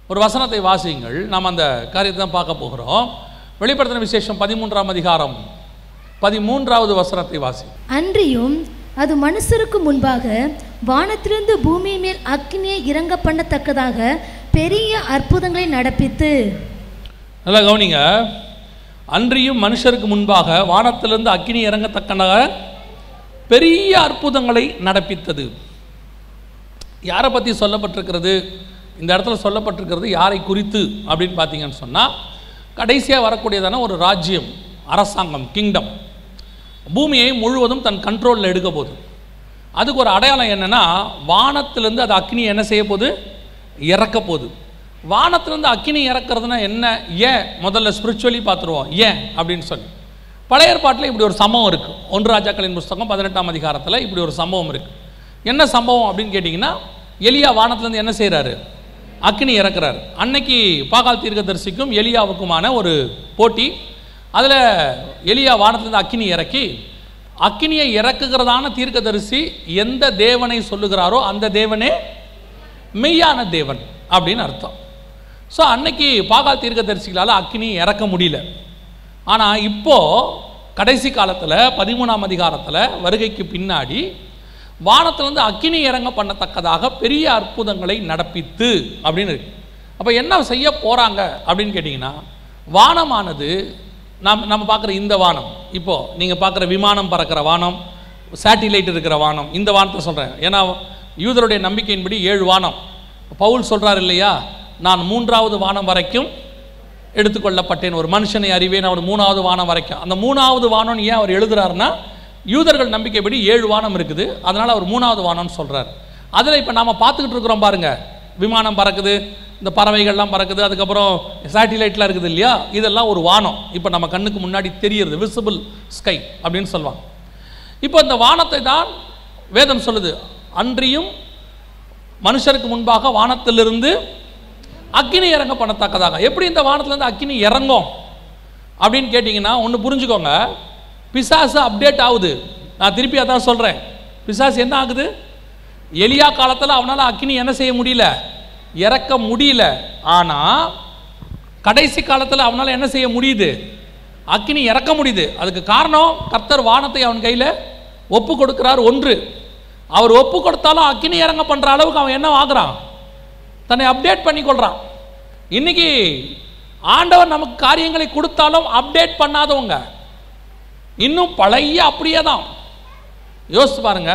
ஒரு வசனத்தை வாசியுங்கள். நாம் அந்த காரியத்தை தான் பார்க்க போகிறோம். வெளிப்படுத்தின விசேஷம் 13ஆம் அதிகாரம் 13வது வசனத்தை வாசி. அன்றியும் அது மனுஷருக்கு முன்பாக வானத்திலிருந்து பூமி மேல் அக்கினியை இறங்க பண்ணத்தக்கதாக பெரிய அற்புதங்களை நடப்பித்து. நல்லா கவனிங்க. அன்றியும் மனுஷருக்கு முன்பாக வானத்திலிருந்து அக்கினி இறங்கத்தக்கதாக பெரிய அற்புதங்களை நடப்பித்தது. யாரை பற்றி சொல்லப்பட்டிருக்கிறது? இந்த இடத்துல சொல்லப்பட்டிருக்கிறது யாரை குறித்து அப்படின்னு பார்த்தீங்கன்னு சொன்னால், கடைசியாக வரக்கூடியதான ஒரு ராஜ்யம், அரசாங்கம், கிங்டம், பூமியை முழுவதும் தன் கண்ட்ரோலில் எடுக்க போகுது. அதுக்கு ஒரு அடையாளம் என்னென்னா, வானத்திலேருந்து அது அக்னி என்ன செய்ய போகுது? இறக்க போகுது. வானத்திலேருந்து அக்னி இறக்குறதுனா என்ன? ஏன்? முதல்ல ஸ்பிரிச்சுவலி பார்த்துருவோம் ஏன் அப்படின்னு சொல்லி. பழைய ஏற்பாட்டில் இப்படி ஒரு சம்பவம் இருக்குது. 1 ராஜாக்களின் புஸ்தகம் 18ஆம் அதிகாரத்தில் இப்படி ஒரு சம்பவம் இருக்குது. என்ன சம்பவம் அப்படின்னு கேட்டிங்கன்னா, எலியா வானத்திலேருந்து என்ன செய்கிறாரு? அக்னி இறக்குறாரு. அன்னைக்கு பாகால் தீர்க்கதரிசிக்கும் எலியாவுக்குமான ஒரு போட்டி. அதில் எலியா வானத்திலேருந்து அக்னி இறக்கி, அக்னியை இறக்குகிறதான தீர்க்கதரிசி எந்த தேவனை சொல்லுகிறாரோ அந்த தேவனே மெய்யான தேவன் அப்படின்னு அர்த்தம். ஸோ அன்னைக்கு பாகால் தீர்க்கதரிசிகளால் அக்னி இறக்க முடியல. ஆனால் இப்போது கடைசி காலத்தில் 13ஆம் அதிகாரத்தில் வருகைக்கு பின்னாடி வானத்திலிருந்து அக்கினி இறங்க பண்ணத்தக்கதாக பெரிய அற்புதங்களை நடப்பித்து அப்படின்னு இருக்கு. அப்போ என்ன செய்ய போகிறாங்க அப்படின்னு கேட்டிங்கன்னா, வானமானது நம்ம பார்க்குற இந்த வானம், இப்போது நீங்கள் பார்க்குற விமானம் பறக்கிற வானம், சேட்டிலைட் இருக்கிற வானம், இந்த வானத்தை சொல்கிறேன். ஏன்னா யூதருடைய நம்பிக்கையின்படி 7 வானம். பவுல் சொல்கிறார் இல்லையா, நான் 3வது வானம் வரைக்கும் எடுத்துக்கொள்ளப்பட்டேன், ஒரு மனுஷனை அறிவேன், அவர் 3வது வானம் வரைக்கும். அந்த 3வது வானம்னு ஏன் அவர் எழுதுறாருன்னா, யூதர்கள் நம்பிக்கைப்படி 7 வானம் இருக்குது, அதனால் அவர் 3வது வானம்னு சொல்கிறார். அதில் இப்போ நாம் பார்த்துக்கிட்டு இருக்கிறோம் பாருங்கள், விமானம் பறக்குது, இந்த பறவைகள்லாம் பறக்குது, அதுக்கப்புறம் சேட்டிலைட்லாம் இருக்குது இல்லையா, இதெல்லாம் ஒரு வானம். இப்போ நம்ம கண்ணுக்கு முன்னாடி தெரியுது, விசிபிள் ஸ்கை அப்படின்னு சொல்லுவாங்க. இப்போ இந்த வானத்தை தான் வேதம் சொல்லுது, அன்றியும் மனுஷருக்கு முன்பாக வானத்திலிருந்து அக்கினி இறங்க பண்ணத்தக்கதாக. எப்படி இந்த வானத்திலேருந்து அக்கினி இறங்கும் அப்படின்னு கேட்டிங்கன்னா, ஒன்று புரிஞ்சுக்கோங்க, பிசாசு அப்டேட் ஆகுது. நான் திருப்பி அதான் சொல்கிறேன், பிசாசு என்ன ஆகுது? எலியா காலத்தில் அவனால் அக்கினி என்ன செய்ய முடியல? இறக்க முடியல. ஆனால் கடைசி காலத்தில் அவனால் என்ன செய்ய முடியுது? அக்கினி இறக்க முடியுது. அதுக்கு காரணம், கர்த்தர் வானத்தை அவன் கையில் ஒப்பு கொடுக்கிறார். ஒன்று, அவர் ஒப்பு கொடுத்தாலும் அக்கினி இறங்க பண்ணுற அளவுக்கு அவன் என்ன ஆகுறான்? தன்னை அப்டேட் பண்ணி கொள்கிறான். இன்னைக்கு ஆண்டவர் நமக்கு காரியங்களை கொடுத்தாலும் அப்டேட் பண்ணாதவங்க இன்னும் பழைய அப்படியே தான். யோசிச்சு பாருங்க,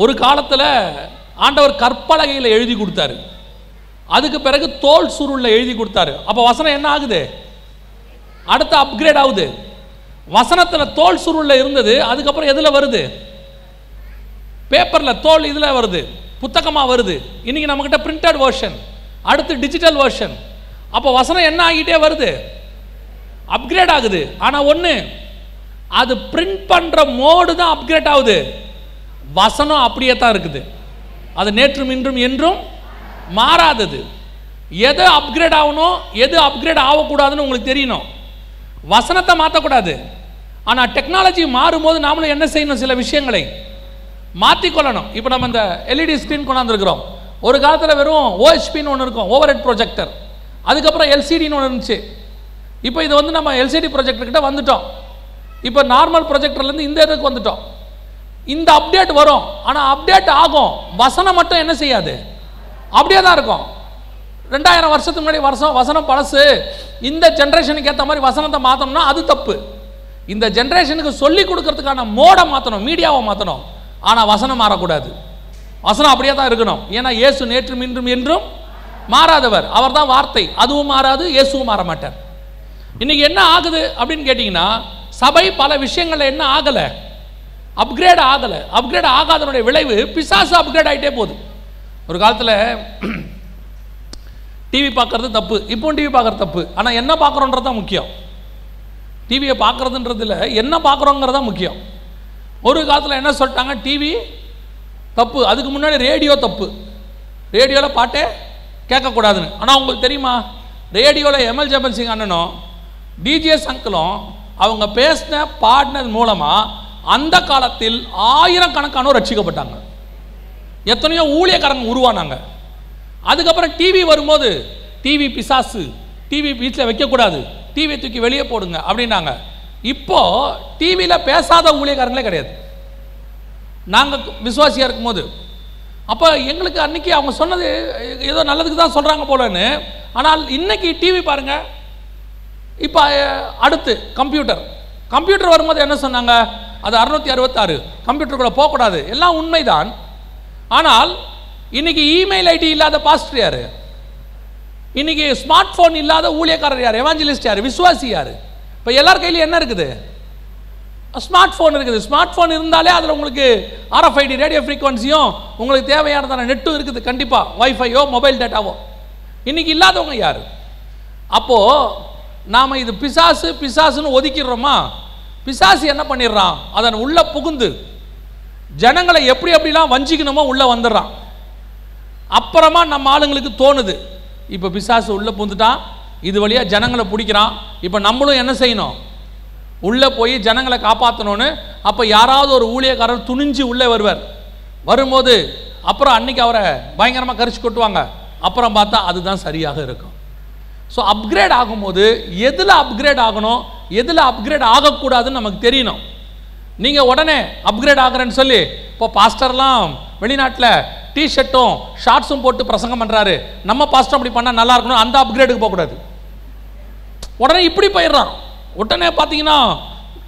ஒரு காலத்தில் ஆண்டவர் கற்பலகையில் எழுதி கொடுத்தாரு, அதுக்கு பிறகு தோல் சுருளில் எழுதி கொடுத்தாரு. அப்போ வசனம் என்ன ஆகுது? அடுத்து அப்கிரேட் ஆகுது. வசனத்தில் தோல் சுருளில் இருந்தது, அதுக்கப்புறம் எதில் வருது? பேப்பரில், தோல் இதில் வருது, புத்தகமாக வருது. இன்னைக்கு நம்மக்கிட்ட பிரிண்டட் வெர்ஷன், அடுத்து டிஜிட்டல் வெர்ஷன். அப்போ வசனம் என்ன ஆகிட்டே வருது? அப்கிரேட் ஆகுது. ஆனால் ஒன்று, அது பிரிண்ட் பண்ணுற மோடு தான் அப்கிரேட் ஆகுது, வசனம் அப்படியே தான் இருக்குது. அது நேற்றும் இன்றும் என்றும் மாறாதது. எது அப்கிரேட் ஆகணும், எது அப்கிரேட் ஆகக்கூடாதுன்னு உங்களுக்கு தெரியணும். வசனத்தை மாற்றக்கூடாது. ஆனால் டெக்னாலஜி மாறும்போது நாமளும் என்ன செய்யணும்? சில விஷயங்களை மாற்றிக்கொள்ளணும். இப்போ நம்ம இந்த எல்இடி ஸ்க்ரீன் கொண்டாந்துருக்கிறோம். ஒரு காலத்தில் வெறும் ஓஎஸ்பின்னு ஒன்று இருக்கும், ஓவர் ஹெட் ப்ரொஜெக்டர். அதுக்கப்புறம் எல்சிடின்னு ஒன்று இருந்துச்சு. இப்போ இது வந்து நம்ம எல்சிடி ப்ரொஜெக்டர்கிட்ட வந்துட்டோம். இப்போ நார்மல் ப்ரொஜெக்டர்லேருந்து இந்த இதுக்கு வந்துட்டோம். இந்த அப்டேட் வரும், ஆனால் அப்டேட் ஆகும், வசனம் மட்டும் என்ன செய்யாது? அப்படியே தான் இருக்கும். 2000 வருஷத்துக்கு முன்னாடி வசனம் பழசு, இந்த ஜென்ரேஷனுக்கு ஏற்ற மாதிரி வசனத்தை மாற்றணும்னா அது தப்பு. இந்த ஜென்ரேஷனுக்கு சொல்லி கொடுக்கறதுக்கான மோடை மாற்றணும், மீடியாவை மாற்றணும். ஆனால் வசனம் மாறக்கூடாது, வசனம் அப்படியே தான் இருக்கணும். ஏன்னா இயேசு நேற்றும் இன்றும் என்றும் மாறாதவர், அவர் தான் வார்த்தை. அதுவும் மாறாது, இயேசுவும் மாற மாட்டார். இன்னைக்கு என்ன ஆகுது அப்படின்னு கேட்டிங்கன்னா, சபை பல விஷயங்களில் என்ன ஆகலை? அப்கிரேட் ஆகலை. அப்கிரேட் ஆகாதனுடைய விளைவு பிசாசு அப்கிரேட் ஆகிட்டே போகுது. ஒரு காலத்தில் டிவி பார்க்கறது தப்பு, இப்போவும் டிவி பார்க்குறது தப்பு. ஆனால் என்ன பார்க்குறோன்றது தான் முக்கியம். டிவியை பார்க்குறதுன்றதுல என்ன பார்க்குறோங்கிறது தான் முக்கியம். ஒரு காலத்தில் என்ன சொல்லிட்டாங்க? டிவி தப்பு, அதுக்கு முன்னாடி ரேடியோ தப்பு, ரேடியோவில் பாட்டே கேட்கக்கூடாதுன்னு. ஆனால் உங்களுக்கு தெரியுமா, ரேடியோவில் எம்எல் ஜெபல் சிங் அண்ணனும் டிஜிஎஸ் அங்கிளும் அவங்க பேசின பாடினது மூலமாக அந்த காலத்தில் 1000 கணக்கானோர் ரட்சிக்கப்பட்டாங்க. எத்தனையோ ஊழியக்காரங்க உருவானாங்க. அதுக்கப்புறம் டிவி வரும்போது டிவி பிசாசு, டிவி வீட்டில் வைக்கக்கூடாது, டிவியை தூக்கி வெளியே போடுங்க அப்படின்னாங்க. இப்போ டிவியில் பேசாத ஊழியக்காரங்களே கிடையாது நாங்கள் விசுவாசியாக இருக்கும்போது. அப்போ எங்களுக்கு அன்னைக்கு அவங்க சொன்னது ஏதோ நல்லதுக்கு தான் சொல்கிறாங்க போலன்னு. ஆனால் இன்னைக்கு டிவி பாருங்கள். இப்போ அடுத்து கம்ப்யூட்டர் வரும்போது என்ன சொன்னாங்க? அது 666 கம்ப்யூட்டருக்குள்ளே போகக்கூடாது. எல்லாம் உண்மைதான். ஆனால் இன்னைக்கு இமெயில் ஐடி இல்லாத பாஸ்டர் யார்? இன்னைக்கு ஸ்மார்ட் ஃபோன் இல்லாத ஊழியக்காரர் யார்? எவாஞ்சலிஸ்ட் யார்? விசுவாசி யார்? இப்போ எல்லார் கையிலும் என்ன இருக்குது? ஸ்மார்ட் ஃபோன் இருக்குது. ஸ்மார்ட் ஃபோன் இருந்தாலே அதில் உங்களுக்கு RFID ரேடியோ ஃப்ரீக்வன்சியும் உங்களுக்கு தேவையானதான நெட்டும் இருக்குது. கண்டிப்பாக வைஃபையோ மொபைல் டேட்டாவோ. இன்னைக்கு இல்லாதவங்க யார்? அப்போது நாம் இது பிசாசுன்னு ஒதுக்கிடுறோமா? பிசாசு என்ன பண்ணிடுறான்? அதன் உள்ள புகுந்து ஜனங்களை எப்படிலாம் வஞ்சிக்கணுமோ உள்ளே வந்துடுறான். அப்புறமா நம்ம ஆளுங்களுக்கு தோணுது, இப்போ பிசாசு உள்ளே புகுந்துட்டான், இது வழியாக ஜனங்களை பிடிக்கிறான், இப்போ நம்மளும் என்ன செய்யணும்? உள்ளே போய் ஜனங்களை காப்பாற்றணும்னு. அப்போ யாராவது ஒரு ஊழியக்காரர் துணிஞ்சு உள்ளே வரும்போது அப்புறம் அன்னைக்கு அவரை பயங்கரமாக கரிச்சு கொட்டுவாங்க. அப்புறம் பார்த்தா அதுதான் சரியாக இருக்கும். ஸோ அப்கிரேட் ஆகும்போது எதில் அப்கிரேட் ஆகணும், எதில் அப்கிரேட் ஆகக்கூடாதுன்னு நமக்கு தெரியணும். நீங்கள் உடனே அப்கிரேட் ஆகிறேன்னு சொல்லி இப்போ பாஸ்டர்லாம் வெளிநாட்டில் டிஷர்ட்டும் ஷார்ட்ஸும் போட்டு பிரசங்கம் பண்ணுறாரு, நம்ம பாஸ்டர் அப்படி பண்ணால் நல்லா இருக்கணும், அந்த அப்கிரேடுக்கு போகக்கூடாது. உடனே இப்படி போயிடுறான். உடனே பார்த்தீங்கன்னா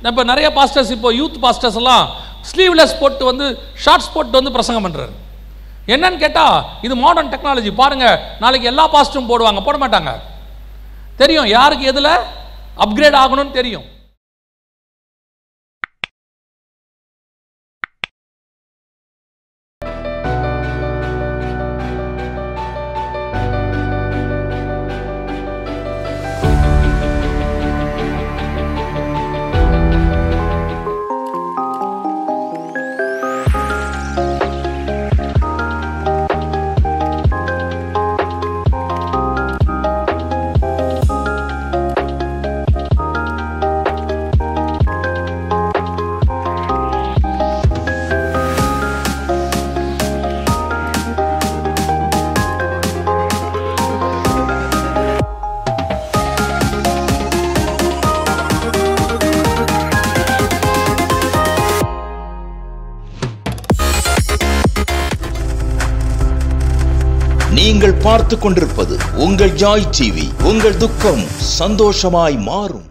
இப்போ நிறைய பாஸ்டர்ஸ், இப்போ யூத் பாஸ்டர்ஸ் எல்லாம் ஸ்லீவ்லெஸ் போட்டு வந்து ஷார்ட்ஸ் போட்டு வந்து பிரசங்கம் பண்ணுறாரு. என்னன்னு கேட்டால் இது மாடர்ன் டெக்னாலஜி பாருங்கள், நாளைக்கு எல்லா பாஸ்டரும் போடுவாங்க, போட மாட்டாங்க. தெரியும் யாருக்கு எதில் அப்கிரேட் ஆகணும்னு தெரியும். நீங்கள் பார்த்து கொண்டிருப்பது உங்கள் ஜாய் டிவி. உங்கள் துக்கம் சந்தோஷமாய் மாறும்.